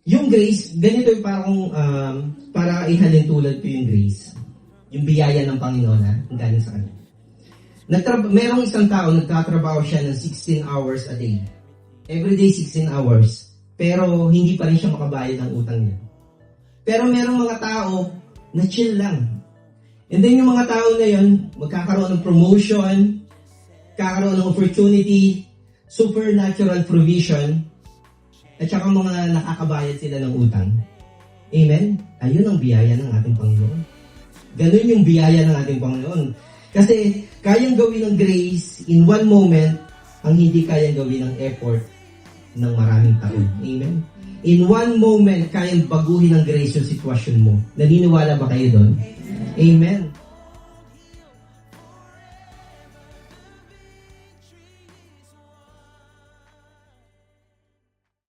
Yung grace, ganito yung para ihalin tulad ko yung grace. Yung biyaya ng Panginoon na galing sa Kanya. Merong isang tao, nagtatrabaho siya ng 16 hours a day. Every day 16 hours. Pero hindi pa rin siya makabayad ng utang niya. Pero merong mga tao na chill lang. And then yung mga tao na yun, magkakaroon ng promotion, kakaroon ng opportunity, supernatural provision, at saka mga nakakabayad sila ng utang. Amen? Ayun ang biyaya ng ating Panginoon. Ganun yung biyaya ng ating Panginoon. Kasi kayang gawin ng grace in one moment ang hindi kayang gawin ng effort ng maraming taon. Amen? In one moment, kayang baguhin ng grace yung sitwasyon mo. Naniniwala ba kayo doon? Amen.